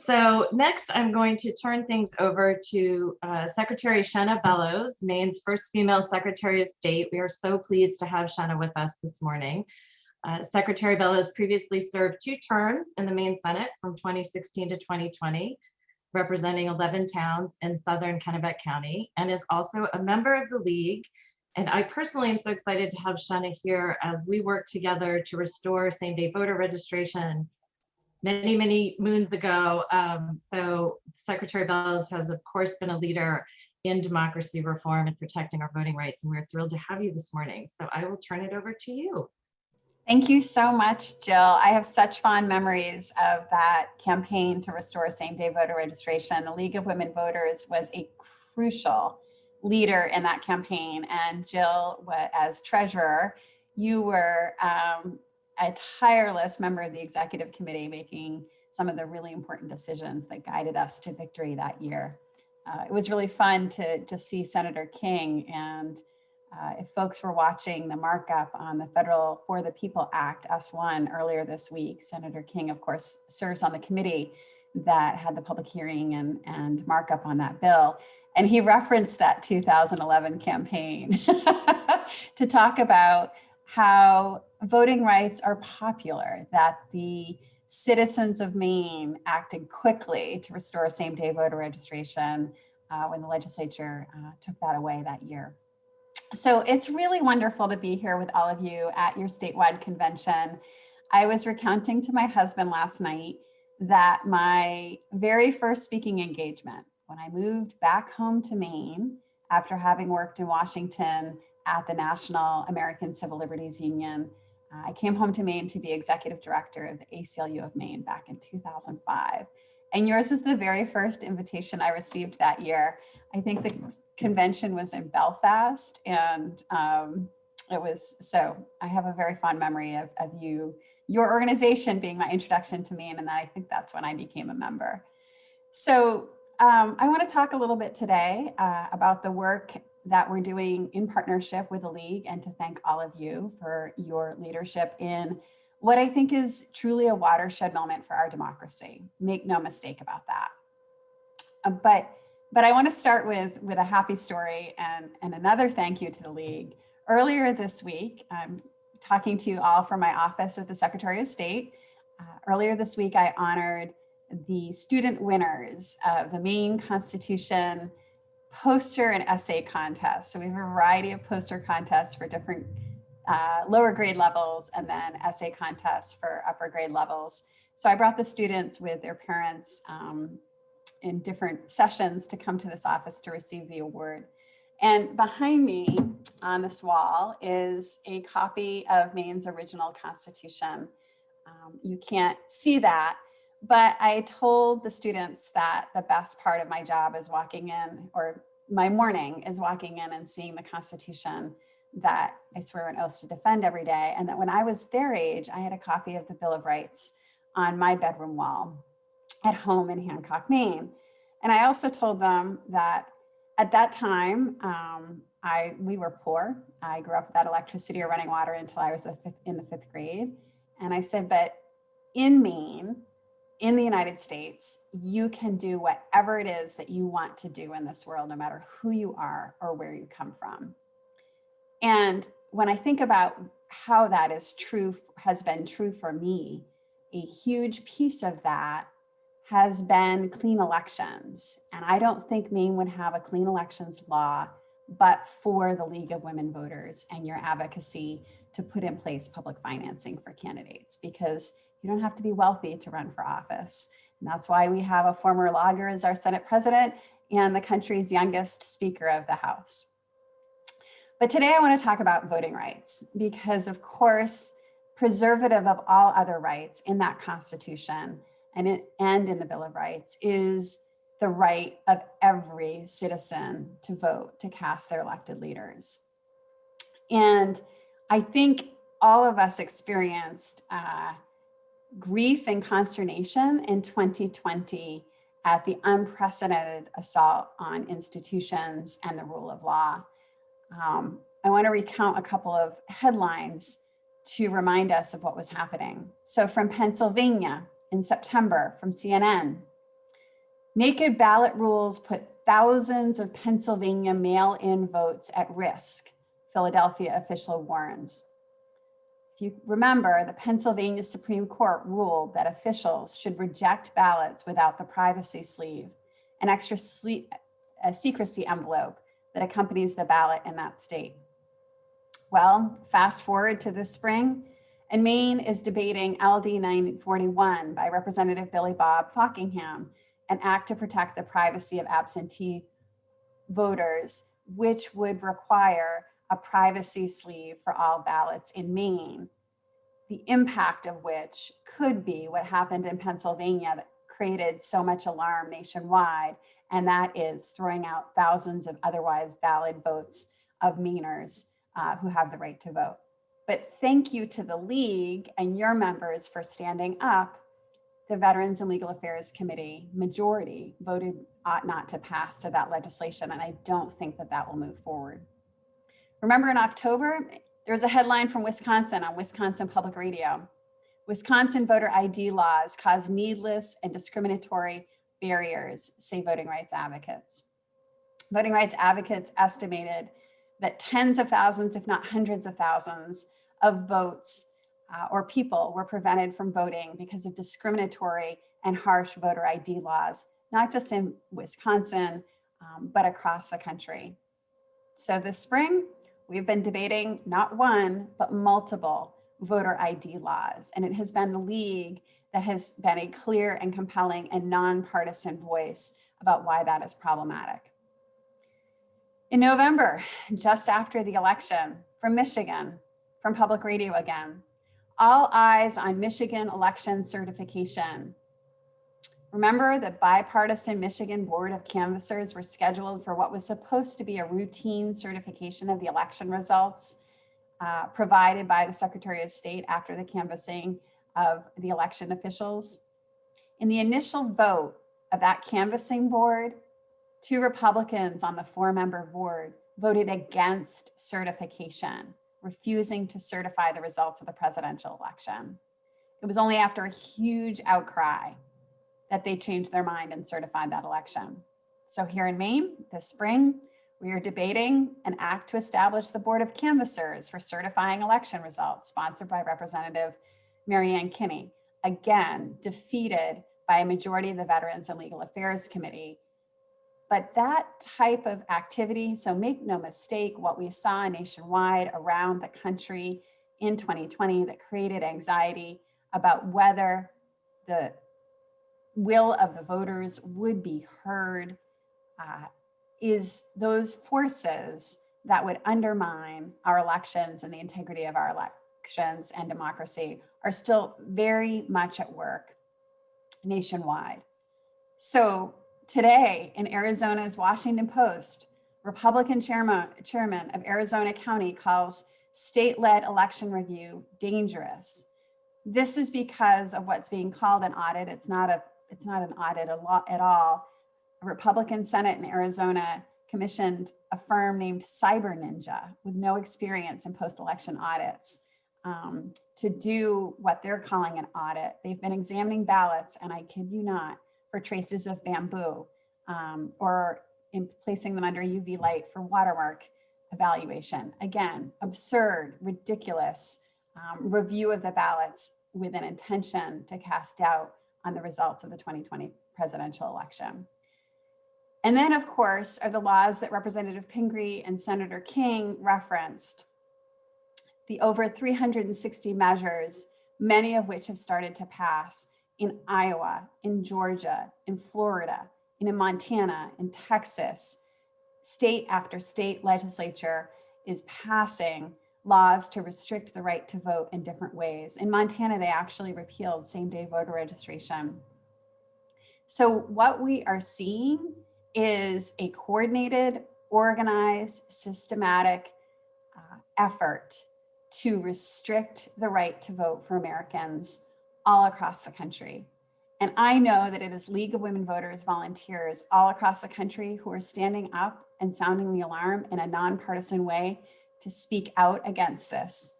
So next, I'm going to turn things over to Secretary Shenna Bellows, Maine's first female Secretary of State. We are so pleased to have Shenna with us this morning. Secretary Bellows previously served 2 terms in the Maine Senate from 2016 to 2020, representing 11 towns in southern Kennebec County, and is also a member of the League. And I personally am so excited to have Shenna here as we work together to restore same-day voter registration many moons ago. So Secretary Bellows has, of course, been a leader in democracy reform and protecting our voting rights, and we're thrilled to have you this morning. So I will turn it over to you. Thank you so much, Jill. I have such fond memories of that campaign to restore same-day voter registration. The League of Women Voters was a crucial leader in that campaign, and Jill, as treasurer, you were a tireless member of the executive committee, making some of the really important decisions that guided us to victory that year. It was really fun to just see Senator King, and if folks were watching the markup on the Federal For the People Act, S1, earlier this week, Senator King, of course, serves on the committee that had the public hearing and markup on that bill. And he referenced that 2011 campaign to talk about how voting rights are popular, that the citizens of Maine acted quickly to restore same-day voter registration when the legislature took that away that year. So it's really wonderful to be here with all of you at your statewide convention. I was recounting to my husband last night that my very first speaking engagement, when I moved back home to Maine after having worked in Washington at the National American Civil Liberties Union, I came home to Maine to be executive director of the ACLU of Maine back in 2005. And yours was the very first invitation I received that year. I think the convention was in Belfast, and it was, so I have a very fond memory of your organization being my introduction to Maine, and I think that's when I became a member. So I want to talk a little bit today about the work that we're doing in partnership with the League, and to thank all of you for your leadership in what I think is truly a watershed moment for our democracy. Make no mistake about that. But I want to start with a happy story and another thank you to the League. Earlier this week, I'm talking to you all from my office at the Secretary of State. Earlier this week, I honored the student winners of the Maine Constitution poster and essay contest. So we have a variety of poster contests for different lower grade levels, and then essay contests for upper grade levels. So I brought the students with their parents in different sessions to come to this office to receive the award. And behind me on this wall is a copy of Maine's original Constitution. You can't see that, but I told the students that the best part of my job is walking in, or my morning is walking in and seeing the Constitution that I swear an oath to defend every day. And that when I was their age, I had a copy of the Bill of Rights on my bedroom wall at home in Hancock, Maine. And I also told them that at that time, we were poor. I grew up without electricity or running water until I was in the 5th grade. And I said, but in Maine, in the United States, you can do whatever it is that you want to do in this world, no matter who you are or where you come from. And when I think about how that is true, has been true for me, a huge piece of that has been clean elections. And I don't think Maine would have a clean elections law, but for the League of Women Voters and your advocacy to put in place public financing for candidates, because you don't have to be wealthy to run for office. And that's why we have a former lawyer as our Senate president and the country's youngest Speaker of the House. But today I want to talk about voting rights, because of course, preservative of all other rights in that Constitution and in the Bill of Rights is the right of every citizen to vote, to cast their elected leaders. And I think all of us experienced grief and consternation in 2020 at the unprecedented assault on institutions and the rule of law. I want to recount a couple of headlines to remind us of what was happening. So from Pennsylvania in September, from CNN, Naked ballot rules put thousands of Pennsylvania mail-in votes at risk, Philadelphia official warns. If you remember, the Pennsylvania Supreme Court ruled that officials should reject ballots without the privacy sleeve, an extra secrecy envelope that accompanies the ballot in that state. Well, fast forward to this spring, and Maine is debating LD 941 by Representative Billy Bob Fockingham, an act to protect the privacy of absentee voters, which would require a privacy sleeve for all ballots in Maine, the impact of which could be what happened in Pennsylvania that created so much alarm nationwide, and that is throwing out thousands of otherwise valid votes of Mainers who have the right to vote. But thank you to the League and your members for standing up. The Veterans and Legal Affairs Committee majority voted ought not to pass to that legislation, and I don't think that that will move forward. Remember in October, there was a headline from Wisconsin on Wisconsin Public Radio. Wisconsin voter ID laws cause needless and discriminatory barriers, say voting rights advocates. Voting rights advocates estimated that tens of thousands, if not hundreds of thousands of votes or people were prevented from voting because of discriminatory and harsh voter ID laws, not just in Wisconsin, but across the country. So this spring, we've been debating not one, but multiple voter ID laws. And it has been the League that has been a clear and compelling and nonpartisan voice about why that is problematic. In November, just after the election, from Michigan, from Public Radio again, all eyes on Michigan election certification. Remember, the bipartisan Michigan Board of Canvassers were scheduled for what was supposed to be a routine certification of the election results provided by the Secretary of State after the canvassing of the election officials. In the initial vote of that canvassing board, 2 Republicans on the 4-member board voted against certification, refusing to certify the results of the presidential election. It was only after a huge outcry that they changed their mind and certified that election. So here in Maine, this spring, we are debating an act to establish the Board of Canvassers for certifying election results, sponsored by Representative Marianne Kinney, again, defeated by a majority of the Veterans and Legal Affairs Committee. But that type of activity, so make no mistake, what we saw nationwide around the country in 2020 that created anxiety about whether the will of the voters would be heard, is those forces that would undermine our elections and the integrity of our elections and democracy are still very much at work nationwide. So today in Arizona's Washington Post, Republican chairman of Arizona County calls state-led election review dangerous. This is because of what's being called an audit. It's not an audit at all. A Republican Senate in Arizona commissioned a firm named Cyber Ninja with no experience in post-election audits to do what they're calling an audit. They've been examining ballots, and I kid you not, for traces of bamboo or in placing them under UV light for watermark evaluation. Again, absurd, ridiculous review of the ballots with an intention to cast doubt on the results of the 2020 presidential election. And then, of course, are the laws that Representative Pingree and Senator King referenced. The over 360 measures, many of which have started to pass in Iowa, in Georgia, in Florida, in Montana, in Texas. State after state legislature is passing laws to restrict the right to vote in different ways. In Montana, they actually repealed same-day voter registration. So what we are seeing is a coordinated, organized, systematic effort to restrict the right to vote for Americans all across the country. And I know that it is League of Women Voters volunteers all across the country who are standing up and sounding the alarm in a nonpartisan way to speak out against this.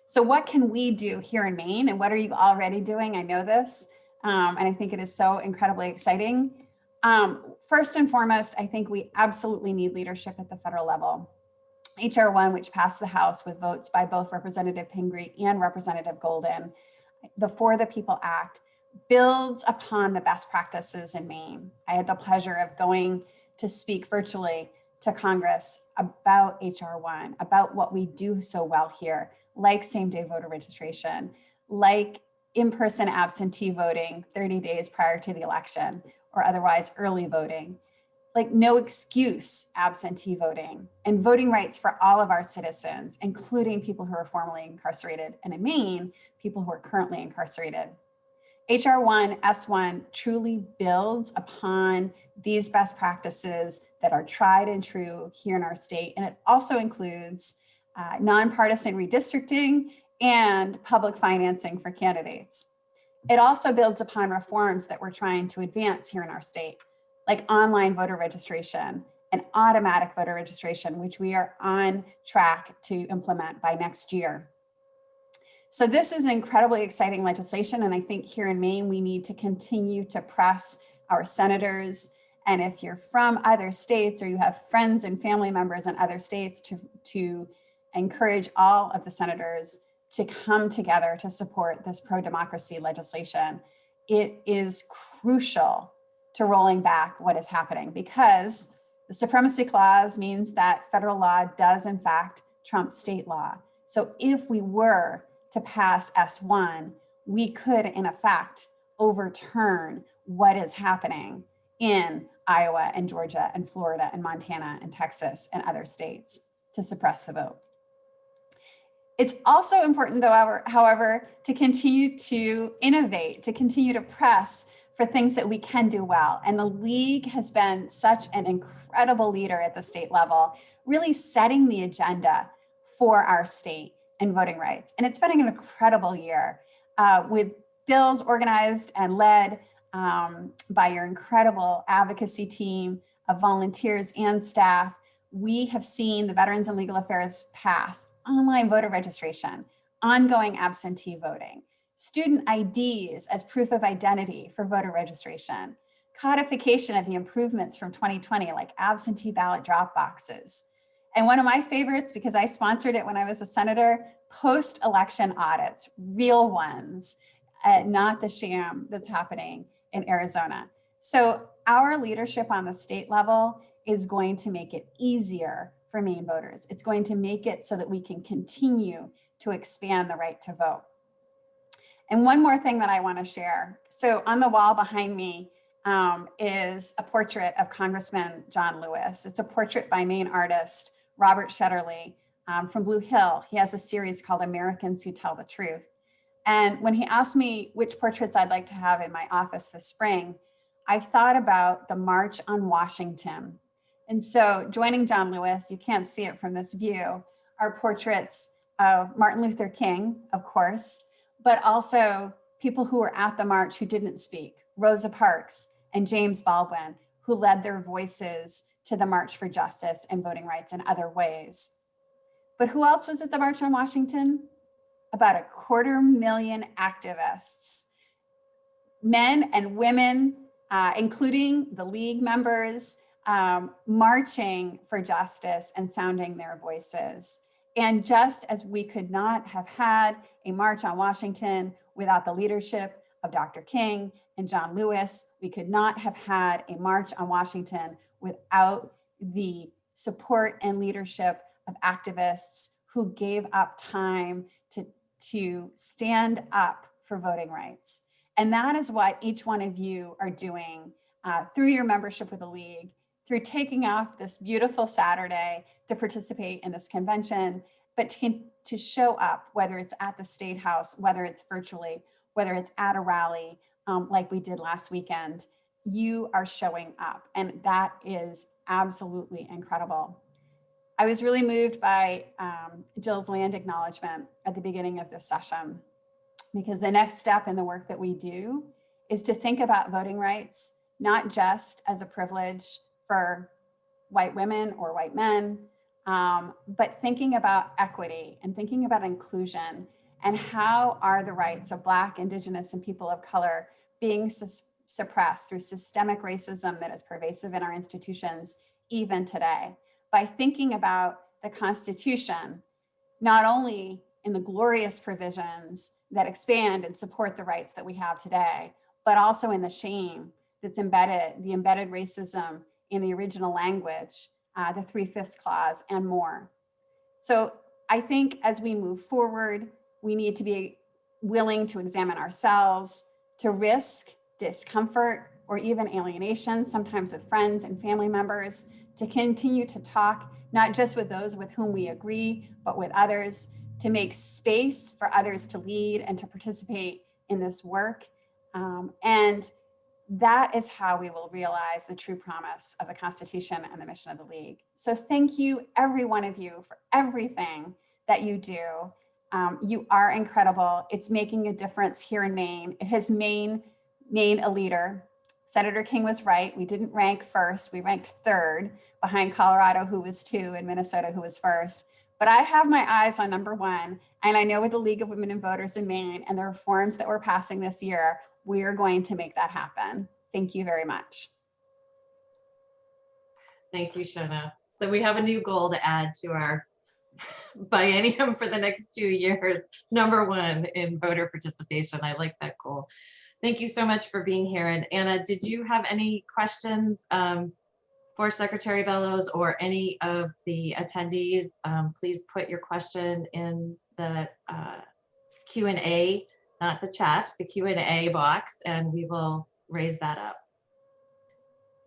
So what can we do here in Maine, and what are you already doing? I know this, and I think it is so incredibly exciting. First and foremost, I think we absolutely need leadership at the federal level. HR 1, which passed the House with votes by both Representative Pingree and Representative Golden, the For the People Act, builds upon the best practices in Maine. I had the pleasure of going to speak virtually to Congress about HR 1, about what we do so well here, like same-day voter registration, like in-person absentee voting 30 days prior to the election, or otherwise early voting, like no excuse absentee voting, and voting rights for all of our citizens, including people who are formerly incarcerated, and in Maine, people who are currently incarcerated. HR 1, S1 truly builds upon these best practices that are tried and true here in our state. And it also includes nonpartisan redistricting and public financing for candidates. It also builds upon reforms that we're trying to advance here in our state, like online voter registration and automatic voter registration, which we are on track to implement by next year. So this is incredibly exciting legislation. And I think here in Maine, we need to continue to press our senators. And if you're from other states or you have friends and family members in other states, to encourage all of the senators to come together to support this pro-democracy legislation. It is crucial to rolling back what is happening, because the Supremacy Clause means that federal law does in fact trump state law. So if we were to pass S1, we could in effect overturn what is happening in Iowa and Georgia and Florida and Montana and Texas and other states to suppress the vote. It's also important, though, however, to continue to innovate, to continue to press for things that we can do well. And the League has been such an incredible leader at the state level, really setting the agenda for our state and voting rights. And it's been an incredible year with bills organized and led by your incredible advocacy team of volunteers and staff. We have seen the Veterans and Legal Affairs pass online voter registration, ongoing absentee voting, student IDs as proof of identity for voter registration, codification of the improvements from 2020, like absentee ballot drop boxes. And one of my favorites, because I sponsored it when I was a senator, post-election audits, real ones, not the sham that's happening in Arizona. So our leadership on the state level is going to make it easier for Maine voters. It's going to make it so that we can continue to expand the right to vote. And one more thing that I want to share. So on the wall behind me is a portrait of Congressman John Lewis. It's a portrait by Maine artist Robert Shetterly from Blue Hill. He has a series called Americans Who Tell the Truth. And when he asked me which portraits I'd like to have in my office this spring, I thought about the March on Washington. And so joining John Lewis, you can't see it from this view, are portraits of Martin Luther King, of course, but also people who were at the march who didn't speak, Rosa Parks and James Baldwin, who led their voices to the March for Justice and voting rights in other ways. But who else was at the March on Washington? About 250,000 activists, men and women, including the League members, marching for justice and sounding their voices. And just as we could not have had a March on Washington without the leadership of Dr. King and John Lewis, we could not have had a March on Washington without the support and leadership of activists who gave up time to stand up for voting rights. And that is what each one of you are doing through your membership with the League, through taking off this beautiful Saturday to participate in this convention, but to show up, whether it's at the State House, whether it's virtually, whether it's at a rally like we did last weekend, you are showing up. And that is absolutely incredible. I was really moved by Jill's land acknowledgement at the beginning of this session, because the next step in the work that we do is to think about voting rights, not just as a privilege for white women or white men, but thinking about equity and thinking about inclusion, and how are the rights of Black, Indigenous, and people of color being suppressed through systemic racism that is pervasive in our institutions even today. By thinking about the Constitution, not only in the glorious provisions that expand and support the rights that we have today, but also in the shame that's embedded, the embedded racism in the original language, the 3/5 clause, and more. So I think as we move forward, we need to be willing to examine ourselves, to risk discomfort or even alienation, sometimes with friends and family members, to continue to talk, not just with those with whom we agree, but with others, to make space for others to lead and to participate in this work. And that is how we will realize the true promise of the Constitution and the mission of the League. So thank you, every one of you, for everything that you do. You are incredible. It's making a difference here in Maine. It has Maine a leader. Senator King was right. We didn't rank first. We ranked third behind Colorado, who was 2, and Minnesota, who was first. But I have my eyes on number 1. And I know with the League of Women and Voters in Maine and the reforms that we're passing this year, we are going to make that happen. Thank you very much. Thank you, Shenna. So we have a new goal to add to our biennium for the next 2 years. Number 1 in voter participation. I like that goal. Thank you so much for being here. And Anna, did you have any questions for Secretary Bellows or any of the attendees? Please put your question in the Q&A, not the chat, the Q&A box, and we will raise that up.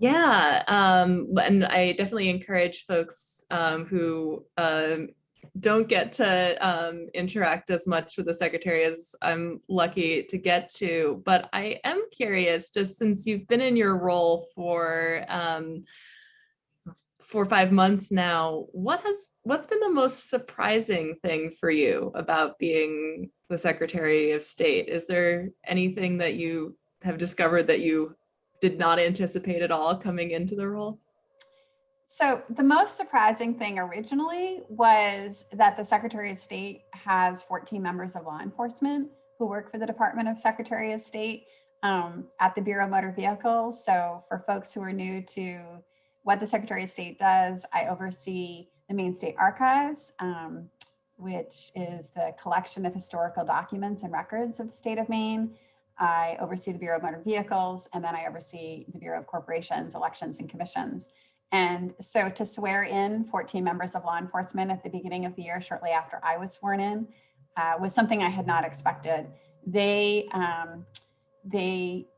Yeah, and I definitely encourage folks who don't get to interact as much with the secretary as I'm lucky to get to, but I am curious, just since you've been in your role for 4 or 5 months now, what's been the most surprising thing for you about being the Secretary of State? Is there anything that you have discovered that you did not anticipate at all coming into the role? So the most surprising thing originally was that the Secretary of State has 14 members of law enforcement who work for the Department of Secretary of State at the Bureau of Motor Vehicles. So for folks who are new to what the Secretary of State does, I oversee the Maine State Archives, which is the collection of historical documents and records of the state of Maine. I oversee the Bureau of Motor Vehicles, and then I oversee the Bureau of Corporations, Elections, and Commissions. And so to swear in 14 members of law enforcement at the beginning of the year, shortly after I was sworn in, was something I had not expected. They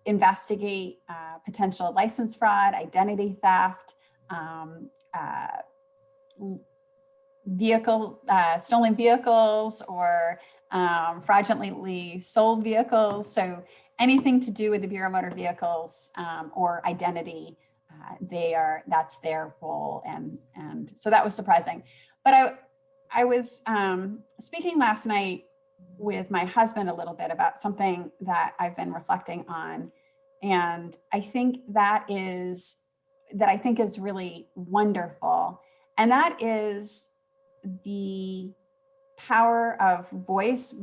investigate potential license fraud, identity theft, stolen vehicles, or fraudulently sold vehicles. So anything to do with the Bureau of Motor Vehicles or identity, that's their role. And so that was surprising. But I was speaking last night with my husband a little bit about something that I've been reflecting on. And I think that is really wonderful. And that is the power of voice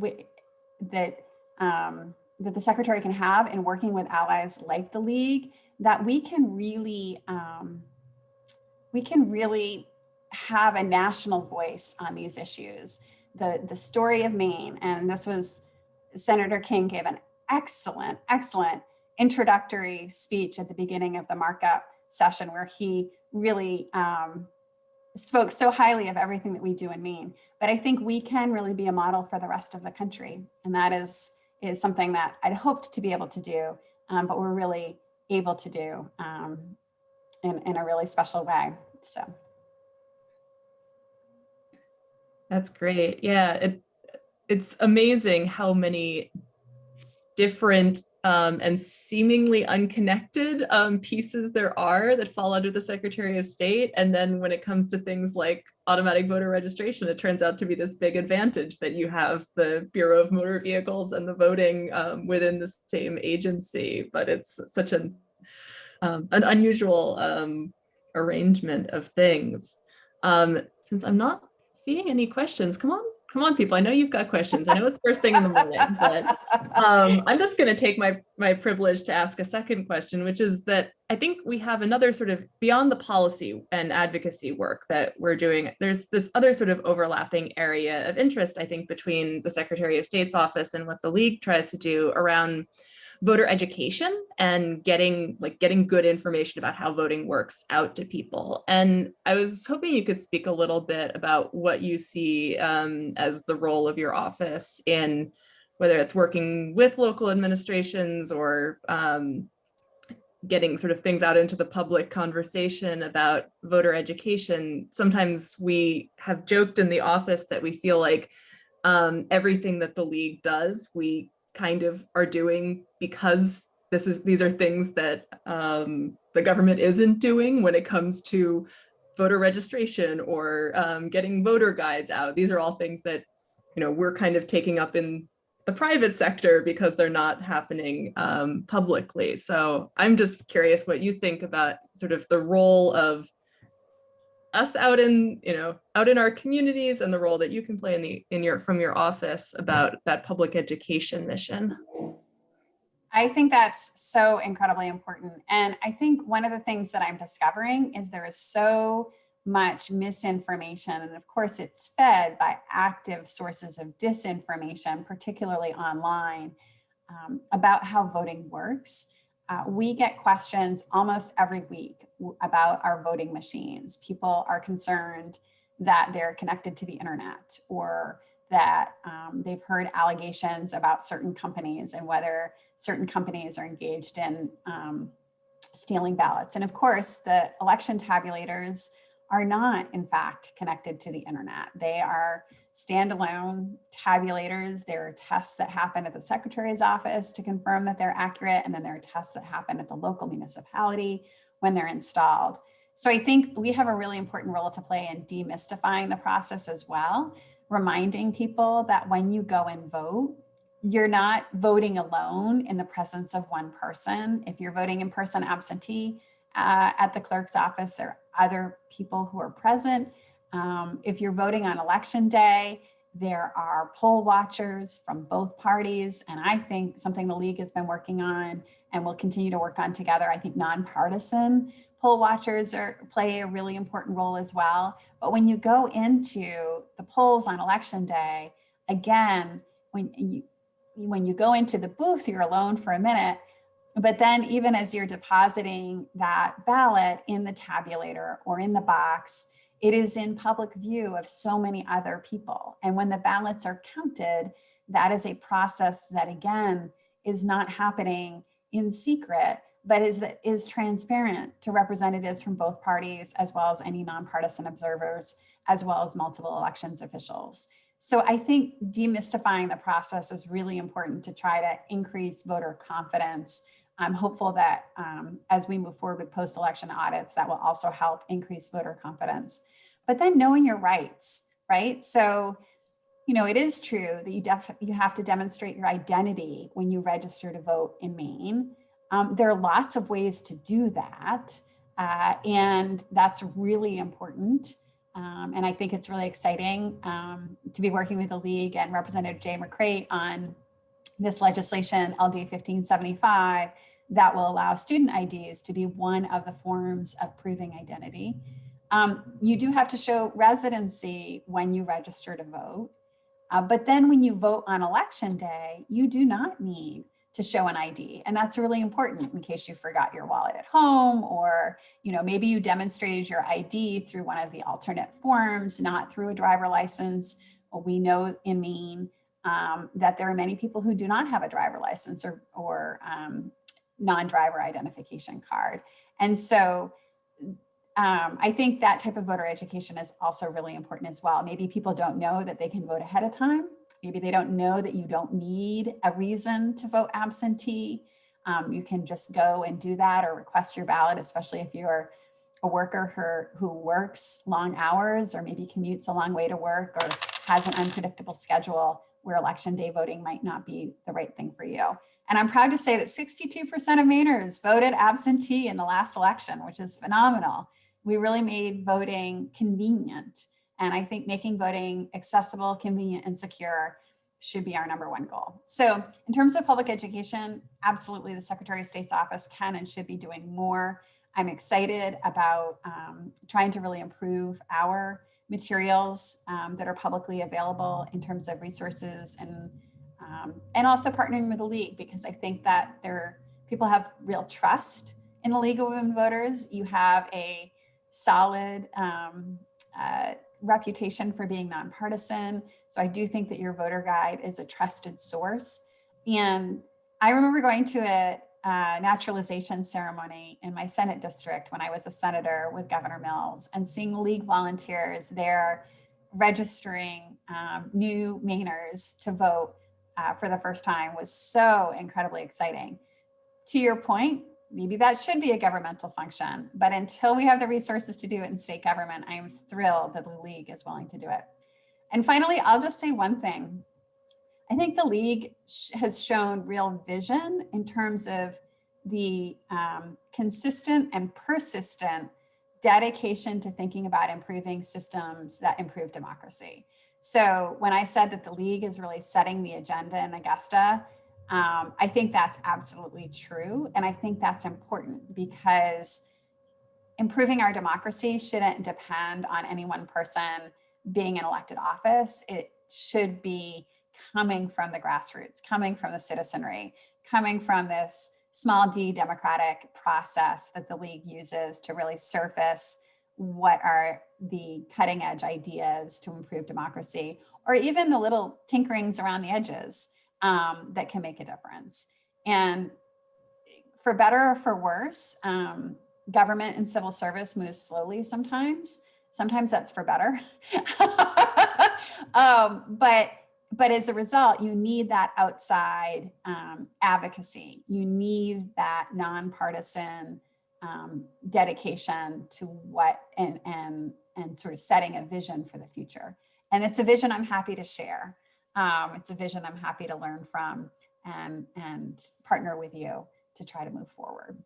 that the Secretary can have in working with allies like the League, that we can really have a national voice on these issues. The story of Maine, and this was, Senator King gave an excellent introductory speech at the beginning of the markup session, where he really spoke so highly of everything that we do in Maine. But I think we can really be a model for the rest of the country. And that is something that I'd hoped to be able to do, but we're really able to do in a really special way. So. That's great. Yeah, it's amazing how many different and seemingly unconnected pieces there are that fall under the Secretary of State. And then when it comes to things like automatic voter registration, it turns out to be this big advantage that you have the Bureau of Motor Vehicles and the voting within the same agency. But it's such an unusual arrangement of things. Since I'm not seeing any questions, come on, come on, people. I know you've got questions. I know it's first thing in the morning, but I'm just going to take my privilege to ask a second question, which is that I think we have another sort of beyond the policy and advocacy work that we're doing. There's this other sort of overlapping area of interest, I think, between the Secretary of State's office and what the League tries to do around voter education and getting good information about how voting works out to people. And I was hoping you could speak a little bit about what you see as the role of your office in whether it's working with local administrations or getting sort of things out into the public conversation about voter education. Sometimes we have joked in the office that we feel like everything that the League does, we kind of are doing because these are things that the government isn't doing when it comes to voter registration or getting voter guides out. These are all things that, we're kind of taking up in the private sector because they're not happening publicly. So I'm just curious what you think about sort of the role of us out in our communities and the role that you can play from your office about that public education mission. I think that's so incredibly important. And I think one of the things that I'm discovering is there is so much misinformation. And of course, it's fed by active sources of disinformation, particularly online, about how voting works. We get questions almost every week about our voting machines. People are concerned that they're connected to the internet or that they've heard allegations about certain companies and whether certain companies are engaged in stealing ballots. And of course, the election tabulators are not, in fact, connected to the internet. They are standalone tabulators. There are tests that happen at the Secretary's office to confirm that they're accurate. And then there are tests that happen at the local municipality when they're installed. So I think we have a really important role to play in demystifying the process as well, reminding people that when you go and vote, you're not voting alone in the presence of one person. If you're voting in person absentee at the clerk's office, there are other people who are present. If you're voting on election day, there are poll watchers from both parties. And I think something the League has been working on and will continue to work on together, I think nonpartisan poll watchers play a really important role as well. But when you go into the polls on election day, again, when you go into the booth, you're alone for a minute. But then even as you're depositing that ballot in the tabulator or in the box, it is in public view of so many other people. And when the ballots are counted, that is a process that, again, is not happening in secret, but is transparent to representatives from both parties, as well as any nonpartisan observers, as well as multiple elections officials. So I think demystifying the process is really important to try to increase voter confidence. I'm hopeful that as we move forward with post-election audits, that will also help increase voter confidence. But then knowing your rights, right? So, it is true that you have to demonstrate your identity when you register to vote in Maine. There are lots of ways to do that. And that's really important. And I think it's really exciting to be working with the League and Representative Jay McCrate on this legislation, LD 1575, that will allow student IDs to be one of the forms of proving identity. You do have to show residency when you register to vote. But then when you vote on election day, you do not need to show an ID. And that's really important in case you forgot your wallet at home, or maybe you demonstrated your ID through one of the alternate forms, not through a driver license. Well, we know in Maine that there are many people who do not have a driver license or non-driver identification card. And so I think that type of voter education is also really important as well. Maybe people don't know that they can vote ahead of time. Maybe they don't know that you don't need a reason to vote absentee. You can just go and do that or request your ballot, especially if you're a worker who works long hours or maybe commutes a long way to work or has an unpredictable schedule where election day voting might not be the right thing for you. And I'm proud to say that 62% of Mainers voted absentee in the last election, which is phenomenal. We really made voting convenient And I think making voting accessible, convenient, and secure should be our #1 goal. So in terms of public education, absolutely the Secretary of State's office can and should be doing more. I'm excited about trying to really improve our materials that are publicly available in terms of resources, and also partnering with the League, because I think that people have real trust in the League of Women Voters. You have a solid reputation for being nonpartisan. So I do think that your voter guide is a trusted source. And I remember going to a naturalization ceremony in my Senate district when I was a senator with Governor Mills, and seeing League volunteers there registering new Mainers to vote for the first time was so incredibly exciting. To your point, maybe that should be a governmental function, but until we have the resources to do it in state government, I am thrilled that the League is willing to do it. And finally, I'll just say one thing. I think the League has shown real vision in terms of the consistent and persistent dedication to thinking about improving systems that improve democracy. So when I said that the League is really setting the agenda in Augusta, I think that's absolutely true. And I think that's important, because improving our democracy shouldn't depend on any one person being in elected office. It should be coming from the grassroots, coming from the citizenry, coming from this small d democratic process that the League uses to really surface what are the cutting edge ideas to improve democracy, or even the little tinkerings around the edges that can make a difference. And for better or for worse, government and civil service moves slowly sometimes. Sometimes that's for better. But as a result, you need that outside advocacy. You need that nonpartisan dedication to what and sort of setting a vision for the future. And it's a vision I'm happy to share. It's a vision I'm happy to learn from and partner with you to try to move forward.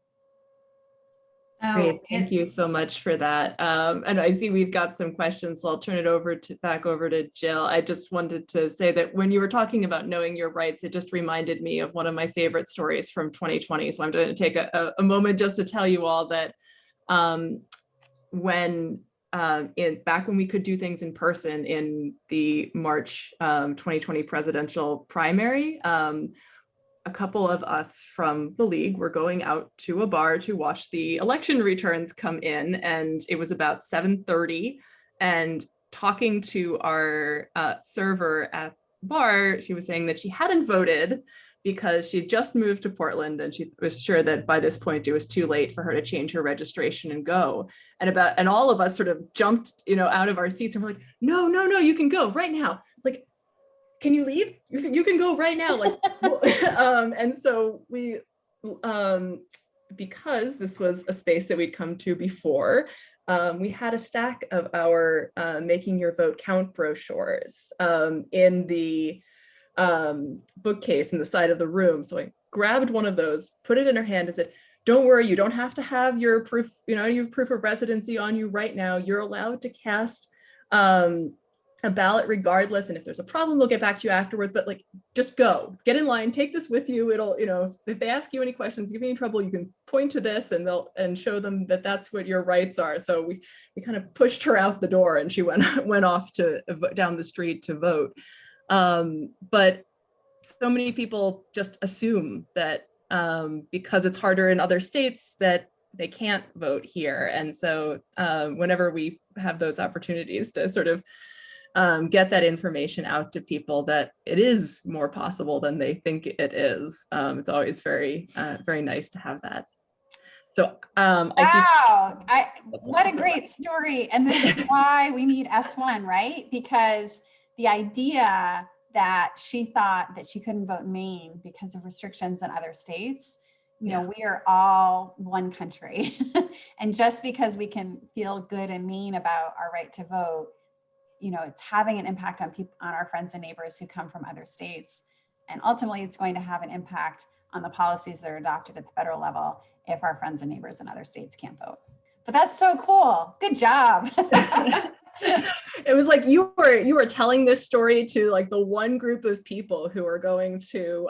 Great, thank you so much for that. And I see we've got some questions, so I'll turn it back over to Jill. I just wanted to say that when you were talking about knowing your rights, it just reminded me of one of my favorite stories from 2020. So I'm going to take a moment just to tell you all that back when we could do things in person in the March 2020 presidential primary, a couple of us from the League were going out to a bar to watch the election returns come in, and it was about 7:30, and talking to our server at the bar, she was saying that she hadn't voted because she just moved to Portland, and she was sure that by this point it was too late for her to change her registration and go. And all of us sort of jumped, out of our seats, and we're like, no, you can go right now. Like, can you leave? You can go right now. Like, and so we, because this was a space that we'd come to before, we had a stack of our Making Your Vote Count brochures in the bookcase in the side of the room. So I grabbed one of those, put it in her hand, and said, "Don't worry, you don't have to have your proof, your proof of residency on you right now. You're allowed to cast a ballot regardless, and if there's a problem, we'll get back to you afterwards, but like, just go, get in line, take this with you. It'll, if they ask you any questions, give me any trouble, you can point to this and show them that that's what your rights are." So we kind of pushed her out the door, and she went off to down the street to vote. But so many people just assume that because it's harder in other states that they can't vote here. And so whenever we have those opportunities to sort of get that information out to people that it is more possible than they think it is, it's always very, very nice to have that. So wow, what a great story. And this is why we need S1, right? Because the idea that she thought that she couldn't vote in Maine because of restrictions in other states, we are all one country. And just because we can feel good and mean about our right to vote, it's having an impact on people, on our friends and neighbors who come from other states. And ultimately, it's going to have an impact on the policies that are adopted at the federal level if our friends and neighbors in other states can't vote. But that's so cool. Good job. It was like you were telling this story to like the one group of people who are going to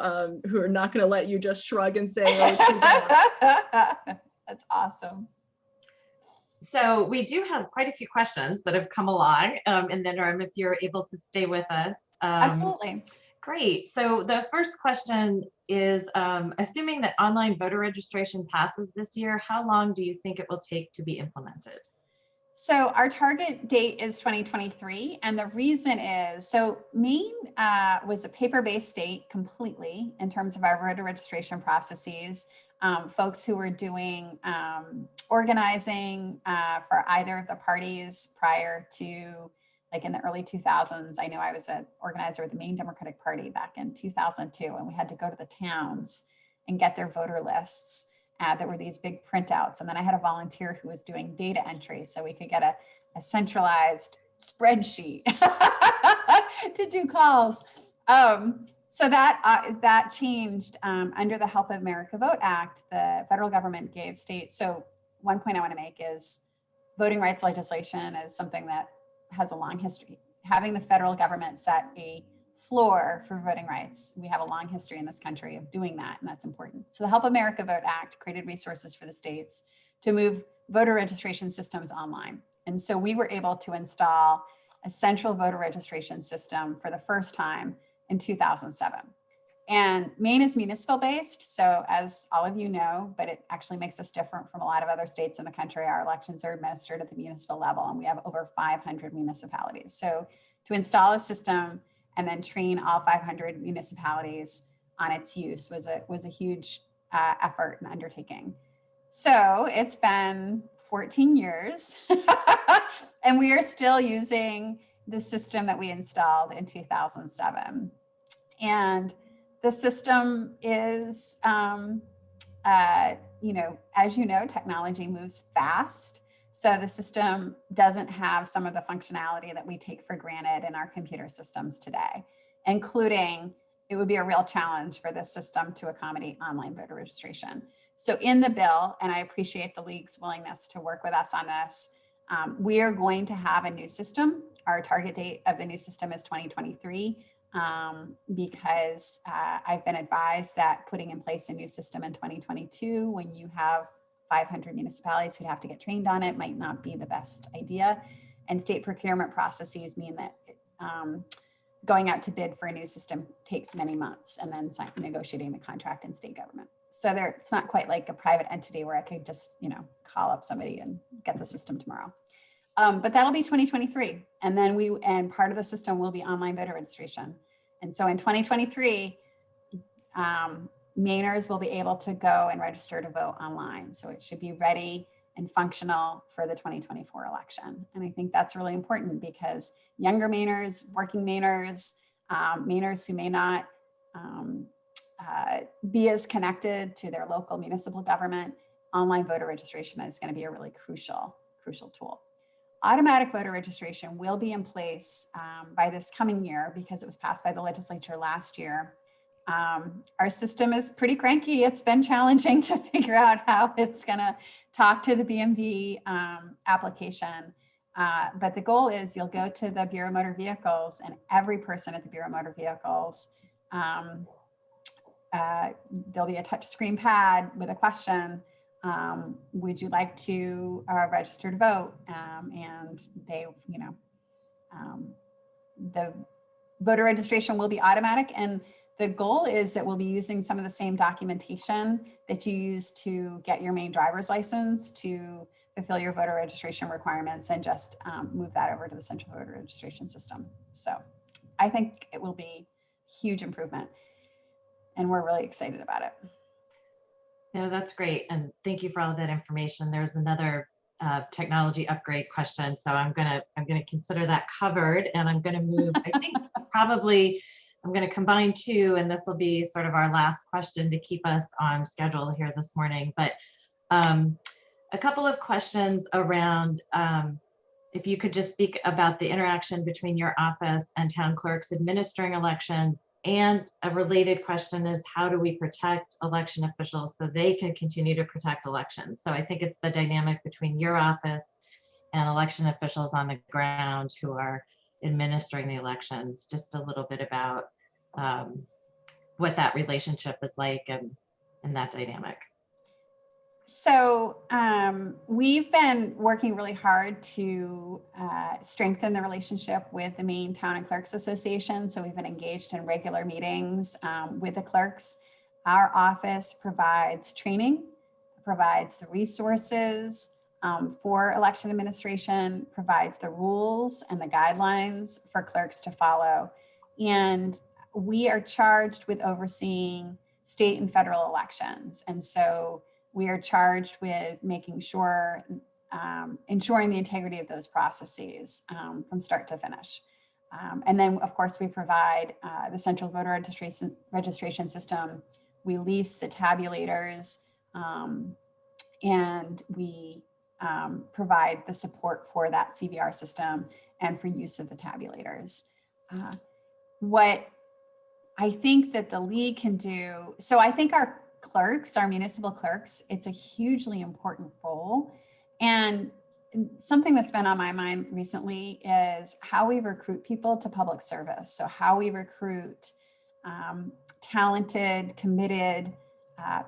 who are not going to let you just shrug and say, oh, too bad. That's awesome. So we do have quite a few questions that have come along in the interim, if you're able to stay with us. Absolutely. Great. So the first question is, assuming that online voter registration passes this year, how long do you think it will take to be implemented? So our target date is 2023. And the reason is, so Maine was a paper-based state completely in terms of our voter registration processes. Folks who were doing organizing for either of the parties prior to, like in the early 2000s. I know I was an organizer with the Maine Democratic Party back in 2002, and we had to go to the towns and get their voter lists. There were these big printouts. And then I had a volunteer who was doing data entry so we could get a centralized spreadsheet to do calls. So that changed under the Help of America Vote Act. The federal government gave states. So one point I want to make is voting rights legislation is something that has a long history. Having the federal government set a floor for voting rights. We have a long history in this country of doing that, and that's important. So the Help America Vote Act created resources for the states to move voter registration systems online. And so we were able to install a central voter registration system for the first time in 2007. And Maine is municipal based. So as all of you know, but it actually makes us different from a lot of other states in the country. Our elections are administered at the municipal level, and we have over 500 municipalities. So to install a system and then train all 500 municipalities on its use was a huge effort and undertaking. So it's been 14 years and we are still using the system that we installed in 2007. And the system is, as you know, technology moves fast. So the system doesn't have some of the functionality that we take for granted in our computer systems today, including it would be a real challenge for this system to accommodate online voter registration. So in the bill, and I appreciate the League's willingness to work with us on this, we are going to have a new system. Our target date of the new system is 2023 because I've been advised that putting in place a new system in 2022 when you have 500 municipalities who'd have to get trained on it might not be the best idea. And state procurement processes mean that going out to bid for a new system takes many months and then negotiating the contract in state government. So it's not quite like a private entity where I could just, call up somebody and get the system tomorrow. But that'll be 2023. And then part of the system will be online voter registration. And so in 2023, Mainers will be able to go and register to vote online. So it should be ready and functional for the 2024 election. And I think that's really important because younger Mainers, working Mainers, Mainers who may not be as connected to their local municipal government, online voter registration is going to be a really crucial tool. Automatic voter registration will be in place by this coming year because it was passed by the legislature last year. Our system is pretty cranky. It's been challenging to figure out how it's going to talk to the BMV application. But the goal is you'll go to the Bureau of Motor Vehicles and every person at the Bureau of Motor Vehicles, there'll be a touch screen pad with a question. Would you like to register to vote? And they, the voter registration will be automatic. And the goal is that we'll be using some of the same documentation that you use to get your Maine driver's license to fulfill your voter registration requirements and just move that over to the central voter registration system. So I think it will be a huge improvement and we're really excited about it. No, that's great. And thank you for all of that information. There's another technology upgrade question. So I'm gonna consider that covered and I'm gonna move, I think probably I'm going to combine two, and this will be sort of our last question to keep us on schedule here this morning. But a couple of questions around if you could just speak about the interaction between your office and town clerks administering elections. And a related question is, how do we protect election officials so they can continue to protect elections? So I think it's the dynamic between your office and election officials on the ground who are administering the elections. Just a little bit about what that relationship is like and that dynamic. So we've been working really hard to strengthen the relationship with the Maine Town and Clerks Association. So we've been engaged in regular meetings with the clerks. Our office provides training, provides the resources for election administration, provides the rules and the guidelines for clerks to follow. And we are charged with overseeing state and federal elections. And so we are charged with making sure, ensuring the integrity of those processes from start to finish. And then, of course, we provide the central voter registration system. We lease the tabulators, and we provide the support for that CVR system and for use of the tabulators. What I think that the league can do, so I think our clerks, our municipal clerks, it's a hugely important role. And something that's been on my mind recently is how we recruit people to public service. So how we recruit talented, committed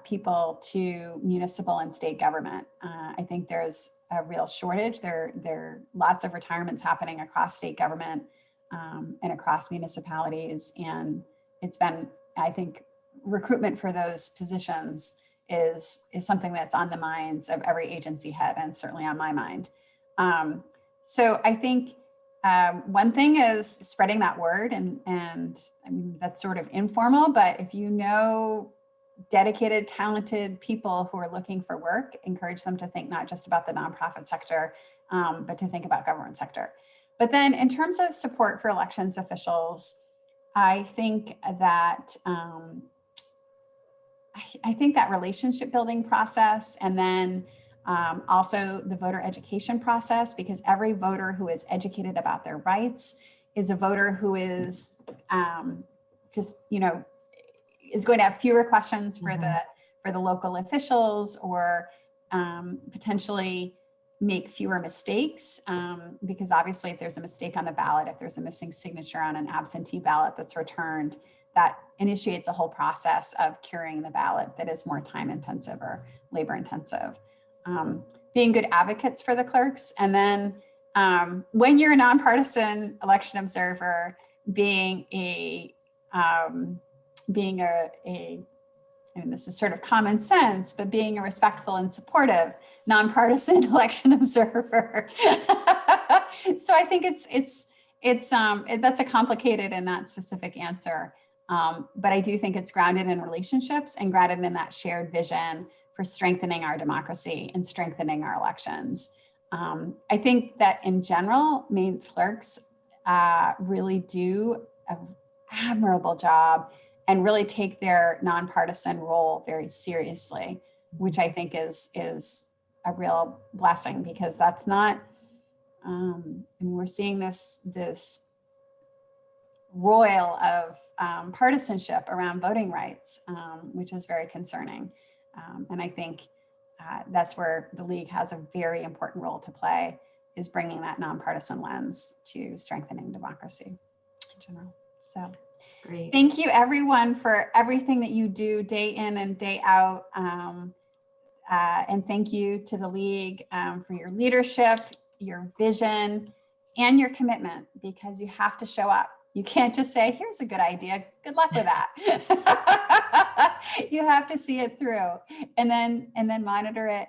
people to municipal and state government. I think there's a real shortage. There are lots of retirements happening across state government and across municipalities. And it's been, I think, recruitment for those positions is something that's on the minds of every agency head, and certainly on my mind. So I think one thing is spreading that word, and I mean, that's sort of informal, but if you know dedicated, talented people who are looking for work, encourage them to think not just about the nonprofit sector, but to think about government sector. But then in terms of support for elections officials, I think that I think that relationship building process, and then also the voter education process, because every voter who is educated about their rights is a voter who is just, you know, is going to have fewer questions for the local officials, or potentially make fewer mistakes, because obviously if there's a mistake on the ballot, if there's a missing signature on an absentee ballot that's returned, that initiates a whole process of curing the ballot that is more time intensive or labor intensive. Being good advocates for the clerks. And then when you're a nonpartisan election observer, being I mean, this is sort of common sense, but being a respectful and supportive nonpartisan election observer. So I think that's a complicated and not specific answer. But I do think it's grounded in relationships and grounded in that shared vision for strengthening our democracy and strengthening our elections. I think that in general, Maine's clerks really do an admirable job and really take their nonpartisan role very seriously, which I think is a real blessing, because that's not, and we're seeing this roil of partisanship around voting rights, which is very concerning. And I think that's where the league has a very important role to play, is bringing that nonpartisan lens to strengthening democracy in general. So Great. Thank you everyone for everything that you do day in and day out. And thank you to the league for your leadership, your vision, and your commitment, because you have to show up. You can't just say, here's a good idea, good luck with that. You have to see it through and then monitor it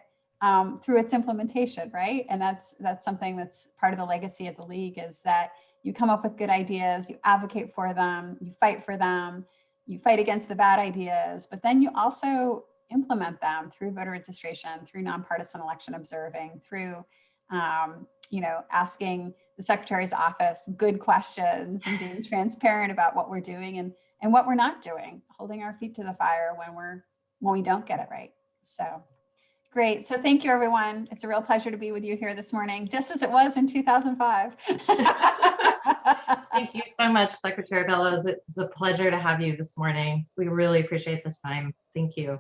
through its implementation, right? And that's something that's part of the legacy of the league, is that you come up with good ideas, you advocate for them, you fight for them, you fight against the bad ideas, but then you also implement them through voter registration, through nonpartisan election observing, through asking the Secretary's office good questions and being transparent about what we're doing and what we're not doing, holding our feet to the fire when we don't get it right. So great. So thank you, everyone. It's a real pleasure to be with you here this morning, just as it was in 2005. Thank you so much, Secretary Bellows. It's a pleasure to have you this morning. We really appreciate this time. Thank you.